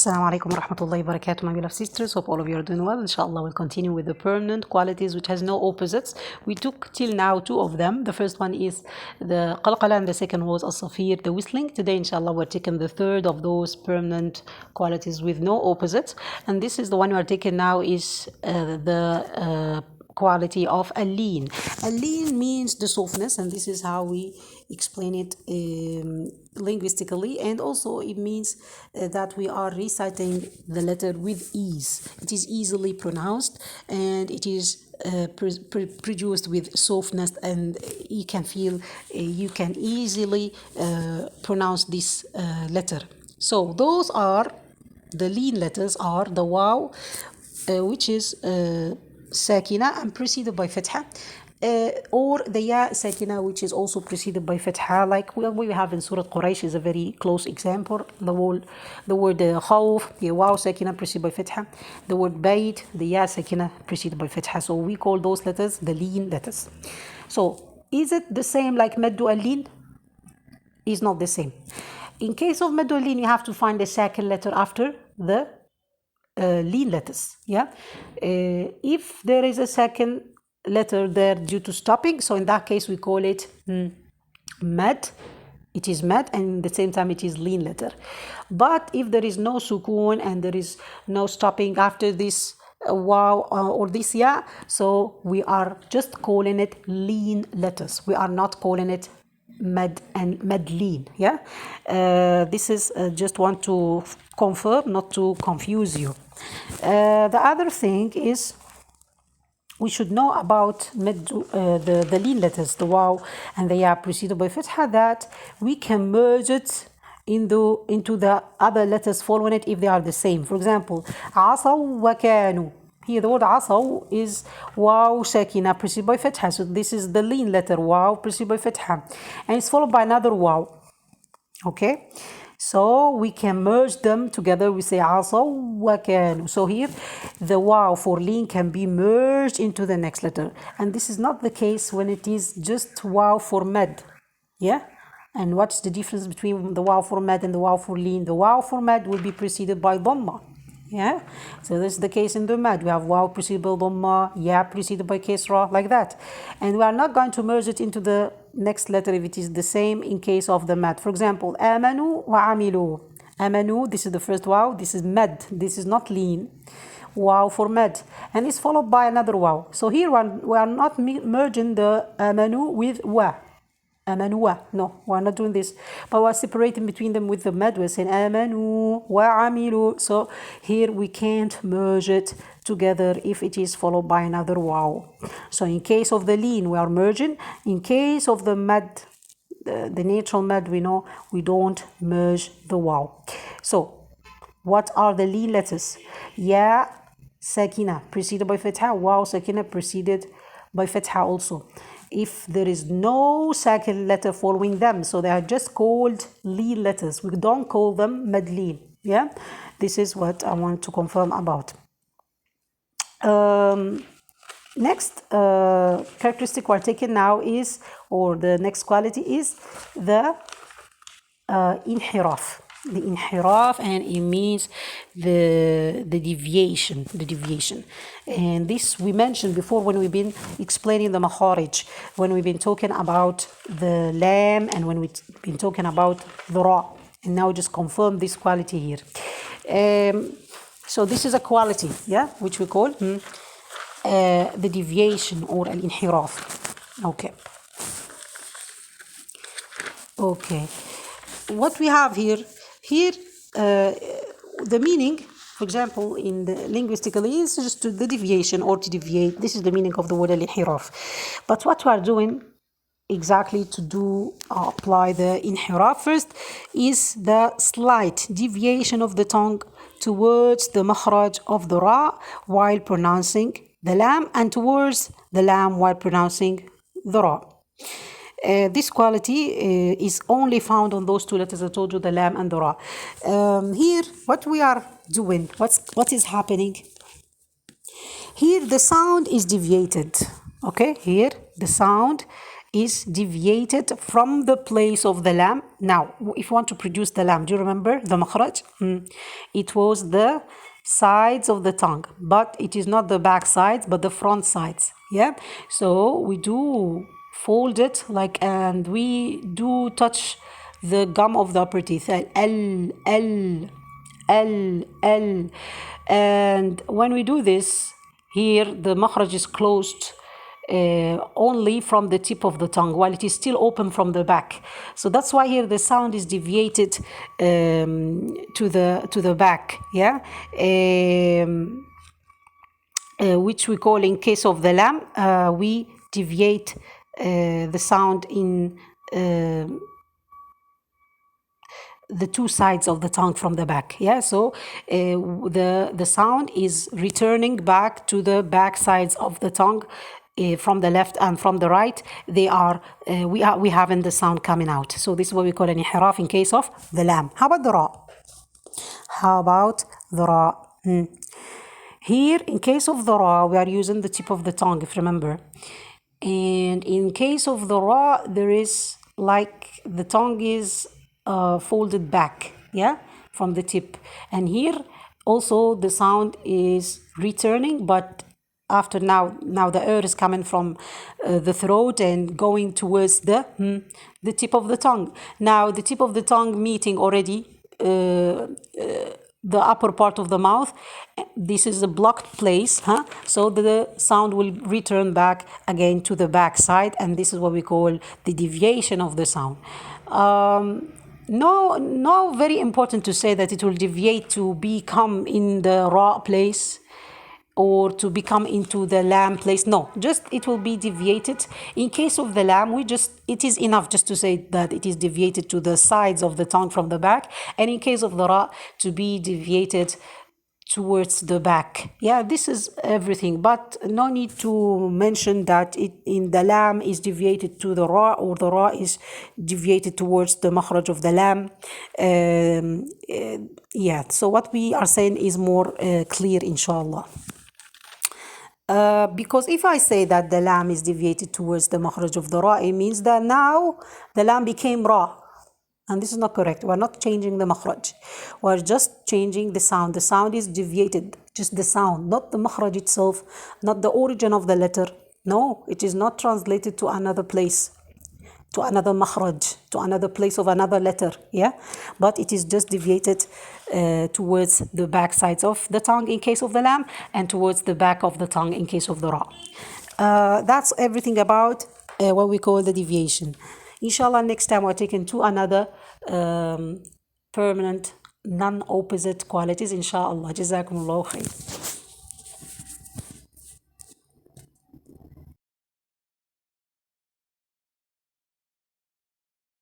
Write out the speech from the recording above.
Assalamu alaikum wa rahmatullahi wa barakatuh, my beloved sisters. Hope all of you are doing well. Inshallah, we'll continue with the permanent qualities, which has no opposites. We took till now two of them. The first one is the qalqala, and the second was as-safir, the whistling. Today, inshallah, we're taking the third of those permanent qualities with no opposites. And this is the one we are taking now, is the quality of اللين. اللين means the softness, and this is how we explain it linguistically, and also it means that we are reciting the letter with ease. It is easily pronounced, and it is produced with softness, and you can feel you can easily pronounce this letter. So those are the lean letters, are the waw, which is sakina and preceded by fatha, or the ya sakina, which is also preceded by fatha, like we have in Surah Quraysh is a very close example. The word khawf, the waw sakina preceded by fatha. The word bayt, the ya sakina preceded by fatha. So we call those letters the lean letters. So is it the same like maddu al-lin? Is not the same. In case of maddu al-lin, you have to find a second letter after the lean letters. If there is a second letter there due to stopping, so in that case we call it mad. It is mad, and at the same time it is lean letter. But if there is no sukoon and there is no stopping after this waw or this ya, so we are just calling it lean letters. We are not calling it mad and madleen. This is just want to confirm, not to confuse you. The other thing is we should know about the lean letters, the waw and the ya preceded by fatha, that we can merge it into the other letters following it if they are the same. For example, asaw wa kanu. Here the word asaw is waw sakina preceded by fatha. So this is the lean letter, waw preceded by fatha, and it's followed by another waw. Okay, so we can merge them together. We say asaw wa kanu. So here the waw for lean can be merged into the next letter, and this is not the case when it is just waw for mad. And what's the difference between the waw for mad and the waw for lean? The waw for mad will be preceded by dhamma. So this is the case in the mad. We have waw preceded by dhamma, ya preceded by kesra, like that. And we are not going to merge it into the next letter if it is the same in case of the mad. For example, amanu wa amilu. Amanu, this is the first waw, this is mad, this is not lean. Waw for mad, and it's followed by another waw. So here we are not merging the amanu with wa. Amanu, no, we're not doing this, but we're separating between them with the mad. We're saying amanu wa amilu. So here we can't merge it together if it is followed by another waw. So in case of the lean, we are merging. In case of the mad, the natural mad, we know we don't merge the waw. So what are the lean letters? Ya sakina preceded by fatha, waw sakina preceded by fatha also. If there is no second letter following them, so they are just called lean letters. We don't call them madleen. This is what I want to confirm about. Next characteristic we're taking now is, or the next quality is the inhiraf. The inhiraf, and it means the deviation, and this we mentioned before when we've been explaining the makharij, when we've been talking about the lam, and when we've been talking about the ra, and now just confirm this quality here. So this is a quality, which we call the deviation or al-inhiraf. Okay, what we have here, the meaning, for example, in the linguistically, is just the deviation or to deviate. This is the meaning of the word al-inhiraf. But what we are doing exactly to apply the inhiraf first is the slight deviation of the tongue towards the makhraj of the ra while pronouncing the lam, and towards the lam while pronouncing the ra. This quality is only found on those two letters I told you, the lam and the ra. Here, what we are doing, what is happening? Here, the sound is deviated. Okay, here the sound is deviated from the place of the lam. Now, if you want to produce the lam, do you remember the makhraj? It was the sides of the tongue, but it is not the back sides, but the front sides. Yeah, so we do fold it like, and we do touch the gum of the upper teeth. L. And when we do this, here the makhraj is closed only from the tip of the tongue, while it is still open from the back. So that's why here the sound is deviated to the back. Yeah, which we call, in case of the lam, we deviate the sound in the two sides of the tongue from the back. Yeah, so the sound is returning back to the back sides of the tongue. From the left and from the right, they are we having the sound coming out. So this is what we call an inhiraf in case of the lam. How about the ra? Here, in case of the ra, we are using the tip of the tongue, if you remember. And in case of the ra, there is like the tongue is folded back, yeah, from the tip. And here also the sound is returning, but after now the air is coming from the throat and going towards the tip of the tongue. Now the tip of the tongue meeting already the upper part of the mouth. This is a blocked place, so the sound will return back again to the back side, and this is what we call the deviation of the sound. No, very important to say that it will deviate to become in the ra place or to become into the lam place. No, just it will be deviated. In case of the lam, it is enough just to say that it is deviated to the sides of the tongue from the back, and in case of the ra, to be deviated towards the back. Yeah, this is everything, but no need to mention that it in the lam is deviated to the ra, or the ra is deviated towards the makhraj of the lam. Yeah, so what we are saying is more clear, inshallah. Because if I say that the lam is deviated towards the makhraj of the ra, it means that now the lam became ra. And this is not correct. We're not changing the makhraj. We're just changing the sound. The sound is deviated, just the sound, not the makhraj itself, not the origin of the letter. No, it is not translated to another place, to another makhraj, to another place of another letter. Yeah, but it is just deviated towards the back sides of the tongue in case of the lam, and towards the back of the tongue in case of the ra. That's everything about what we call the deviation. Inshallah, next time we're taking to another permanent non-opposite qualities. Inshallah. Jazakumullah khair.